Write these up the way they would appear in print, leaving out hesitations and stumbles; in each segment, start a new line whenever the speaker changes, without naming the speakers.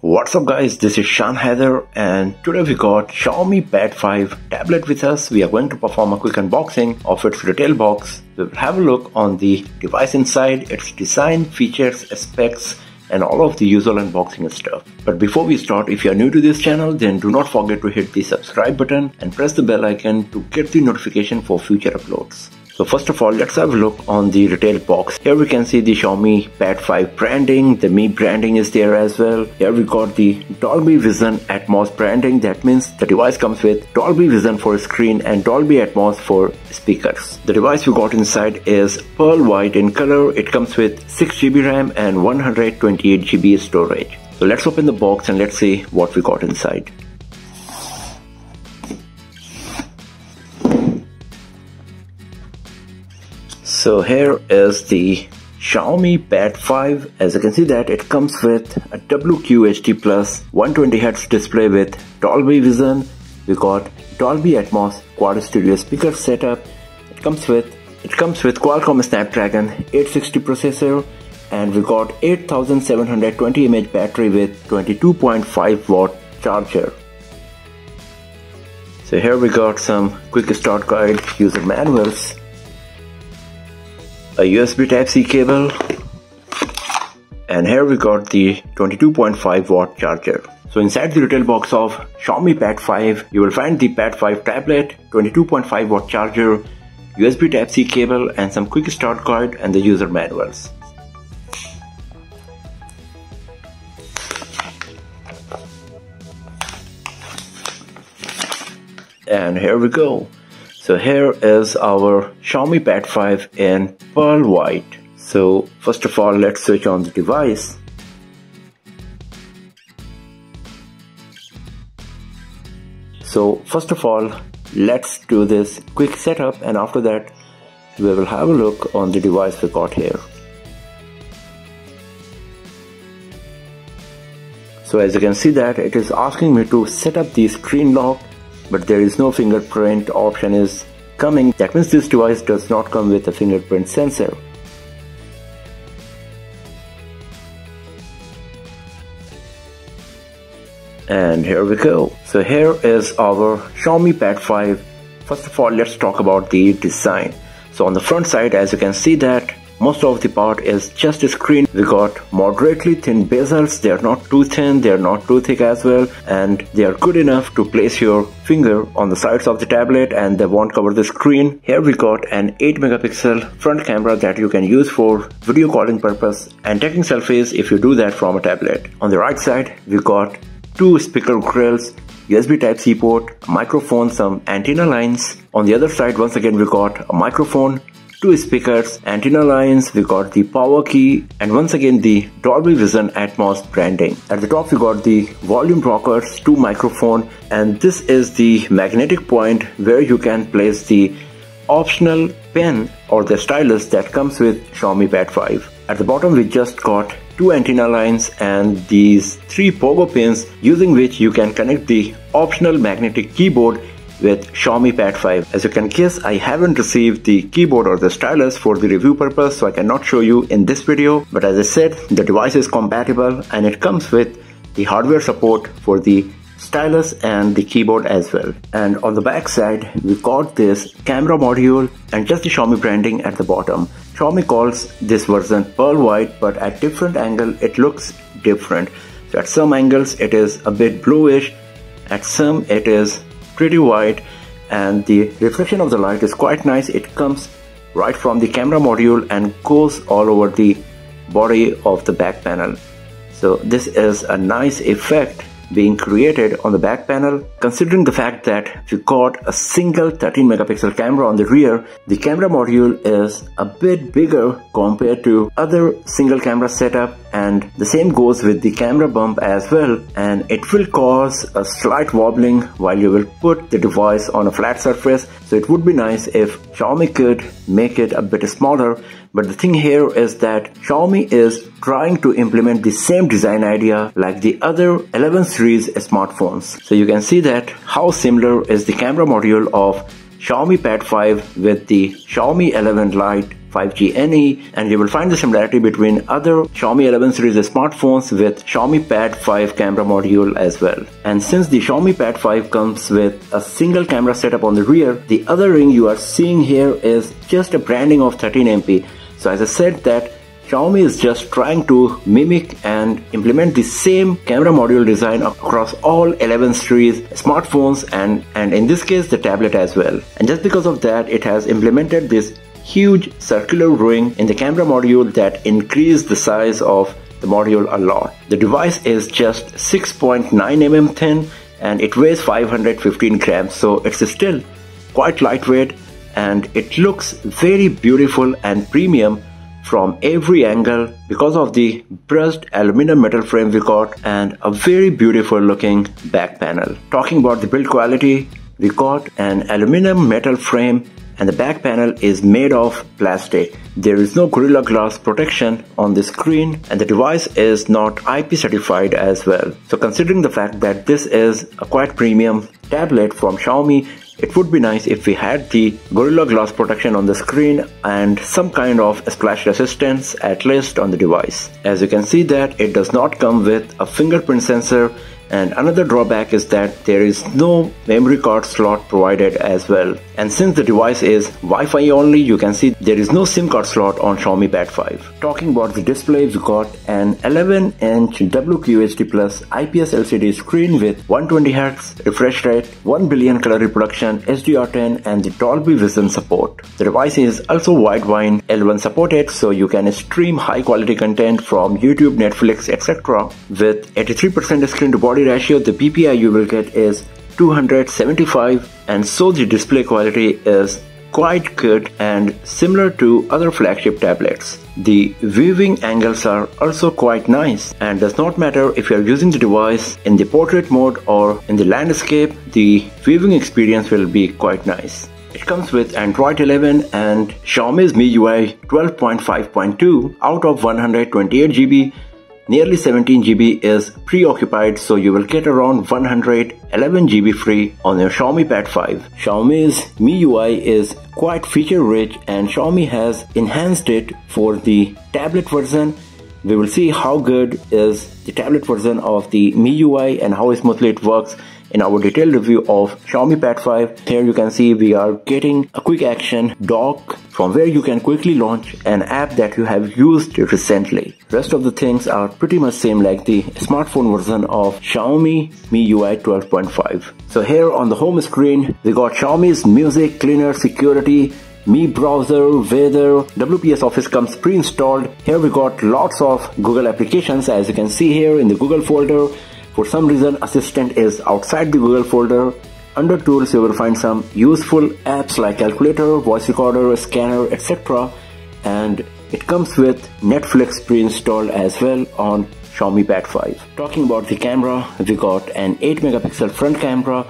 What's up guys, this is Shan Heather and today we got Xiaomi Pad 5 tablet with us. We are going to perform a quick unboxing of its retail box. We will have a look on the device inside, its design, features, specs and all of the usual unboxing stuff. But before we start, if you are new to this channel, then do not forget to hit the subscribe button and press the bell icon to get the notification for future uploads. So first of all, let's have a look on the retail box. Here we can see the Xiaomi Pad 5 branding, the Mi branding is there as well. Here we got the Dolby Vision Atmos branding. That means the device comes with Dolby Vision for screen and Dolby Atmos for speakers. The device we got inside is pearl white in color. It comes with 6GB RAM and 128GB storage. So let's open the box and let's see what we got inside. So here is the Xiaomi Pad 5. As you can see that it comes with a WQHD Plus 120Hz display with Dolby Vision. We got Dolby Atmos quad stereo speaker setup. It comes with Qualcomm Snapdragon 860 processor, and we got 8720 mAh battery with 22.5 watt charger. So here we got some quick start guide, user manuals, a USB Type-C cable, and here we got the 22.5 watt charger. So inside the retail box of Xiaomi Pad 5, you will find the Pad 5 tablet, 22.5 watt charger, USB Type-C cable and some quick start guide and the user manuals. And here we go. So here is our Xiaomi Pad 5 in pearl white. So first of all, let's switch on the device. So first of all, let's do this quick setup, and after that we will have a look on the device we got here. So as you can see that it is asking me to set up the screen lock, but there is no fingerprint option is coming. That means this device does not come with a fingerprint sensor. And here we go. So here is our Xiaomi Pad 5. First of all, let's talk about the design. So on the front side, as you can see that most of the part is just a screen. We got moderately thin bezels. They are not too thin, they are not too thick as well, and they are good enough to place your finger on the sides of the tablet and they won't cover the screen. Here we got an 8 megapixel front camera that you can use for video calling purpose and taking selfies if you do that from a tablet. On the right side, we got two speaker grills, USB Type-C port, a microphone, some antenna lines. On the other side, once again, we got a microphone, two speakers, antenna lines, we got the power key, and once again the Dolby Vision Atmos branding. At the top we got the volume rockers, two microphone, and this is the magnetic point where you can place the optional pen or the stylus that comes with Xiaomi Pad 5. At the bottom we just got two antenna lines and these three pogo pins using which you can connect the optional magnetic keyboard with Xiaomi Pad 5. As you can guess, I haven't received the keyboard or the stylus for the review purpose, so I cannot show you in this video. But as I said, the device is compatible and it comes with the hardware support for the stylus and the keyboard as well. And on the back side, we got this camera module and just the Xiaomi branding at the bottom. Xiaomi calls this version pearl white, but at different angle it looks different. So at some angles it is a bit bluish, at some it is pretty white, and the reflection of the light is quite nice. It comes right from the camera module and goes all over the body of the back panel. So this is a nice effect being created on the back panel. Considering the fact that we got a single 13 megapixel camera on the rear, the camera module is a bit bigger compared to other single camera setup, and the same goes with the camera bump as well, and it will cause a slight wobbling while you will put the device on a flat surface. So it would be nice if Xiaomi could make it a bit smaller, but the thing here is that Xiaomi is trying to implement the same design idea like the other 11 series smartphones. So you can see that how similar is the camera module of Xiaomi Pad 5 with the Xiaomi 11 Lite 5G NE, and you will find the similarity between other Xiaomi 11 series smartphones with Xiaomi Pad 5 camera module as well. And since the Xiaomi Pad 5 comes with a single camera setup on the rear, the other ring you are seeing here is just a branding of 13MP. So as I said that Xiaomi is just trying to mimic and implement the same camera module design across all 11 series smartphones and in this case the tablet as well. And just because of that, it has implemented this huge circular ring in the camera module that increased the size of the module a lot. The device is just 6.9 mm thin and it weighs 515 grams, so it's still quite lightweight and it looks very beautiful and premium from every angle because of the brushed aluminum metal frame we got and a very beautiful looking back panel. Talking about the build quality, we got an aluminum metal frame and the back panel is made of plastic. There is no Gorilla Glass protection on the screen and the device is not IP certified as well. So considering the fact that this is a quite premium tablet from Xiaomi, it would be nice if we had the Gorilla Glass protection on the screen and some kind of splash resistance at least on the device. As you can see that it does not come with a fingerprint sensor, and another drawback is that there is no memory card slot provided as well. And since the device is Wi-Fi only, you can see there is no SIM card slot on Xiaomi Pad 5. Talking about the display, we got an 11-inch WQHD Plus IPS LCD screen with 120Hz refresh rate, 1 billion color reproduction, HDR10 and the Dolby Vision support. The device is also wideband L1 supported, so you can stream high quality content from YouTube, Netflix, etc. With 83% screen to body ratio, the PPI you will get is 275, and so the display quality is quite good and similar to other flagship tablets. The viewing angles are also quite nice, and does not matter if you are using the device in the portrait mode or in the landscape, the viewing experience will be quite nice. It comes with Android 11 and Xiaomi's MIUI 12.5.2 out of 128 GB. Nearly 17 GB is preoccupied, so you will get around 111 GB free on your Xiaomi Pad 5. Xiaomi's MIUI is quite feature rich and Xiaomi has enhanced it for the tablet version. We will see how good is the tablet version of the MIUI and how smoothly it works in our detailed review of Xiaomi Pad 5. Here you can see we are getting a quick action dock from where you can quickly launch an app that you have used recently. Rest of the things are pretty much same like the smartphone version of Xiaomi MIUI 12.5. So here on the home screen, we got Xiaomi's music, cleaner, security, Mi browser, weather, WPS Office comes pre-installed. Here we got lots of Google applications, as you can see here in the Google folder. For some reason, Assistant is outside the Google folder. Under Tools, you will find some useful apps like Calculator, Voice Recorder, Scanner, etc. And it comes with Netflix pre-installed as well on Xiaomi Pad 5. Talking about the camera, we got an 8 megapixel front camera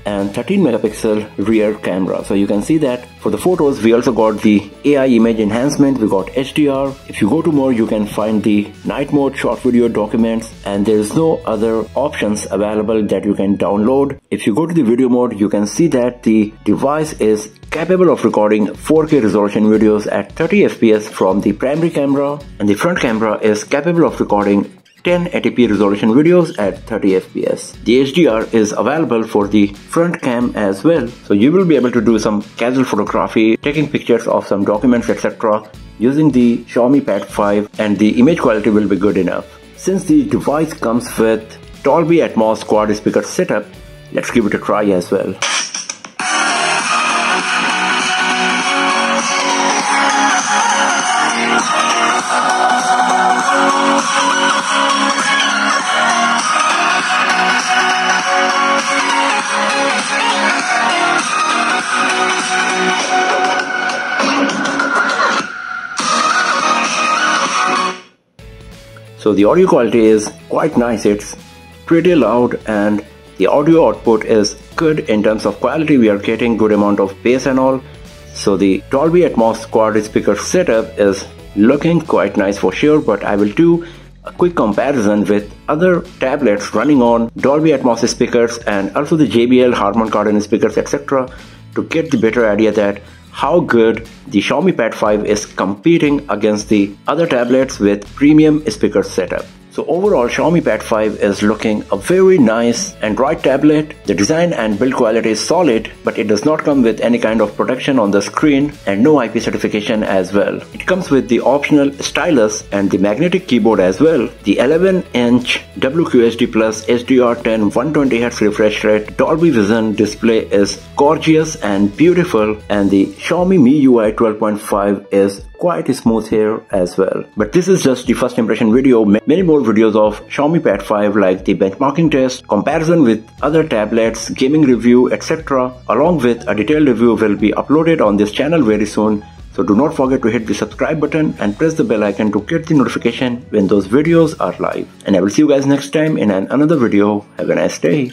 and 13 megapixel rear camera. So you can see that for the photos, we also got the AI image enhancement, we got HDR. If you go to more, you can find the night mode, short video, documents, and there is no other options available that you can download. If you go to the video mode, you can see that the device is capable of recording 4K resolution videos at 30 FPS from the primary camera, and the front camera is capable of recording 1080p resolution videos at 30 FPS. The HDR is available for the front cam as well, so you will be able to do some casual photography, taking pictures of some documents, etc. using the Xiaomi Pad 5, and the image quality will be good enough. Since the device comes with Dolby Atmos quad speaker setup, let's give it a try as well. So the audio quality is quite nice, it's pretty loud and the audio output is good in terms of quality. We are getting good amount of bass and all. So the Dolby Atmos quad speaker setup is looking quite nice for sure, but I will do a quick comparison with other tablets running on Dolby Atmos speakers and also the JBL Harman Kardon speakers, etc. to get the better idea that how good the Xiaomi Pad 5 is competing against the other tablets with premium speaker setup. So overall, Xiaomi Pad 5 is looking a very nice Android tablet. The design and build quality is solid, but it does not come with any kind of protection on the screen and no IP certification as well. It comes with the optional stylus and the magnetic keyboard as well. The 11-inch WQHD Plus HDR10 120Hz refresh rate Dolby Vision display is gorgeous and beautiful, and the Xiaomi MIUI 12.5 is quite smooth here as well. But this is just the first impression video. Many more videos of Xiaomi Pad 5 like the benchmarking test, comparison with other tablets, gaming review, etc. along with a detailed review will be uploaded on this channel very soon. So do not forget to hit the subscribe button and press the bell icon to get the notification when those videos are live. And I will see you guys next time in another video. Have a nice day.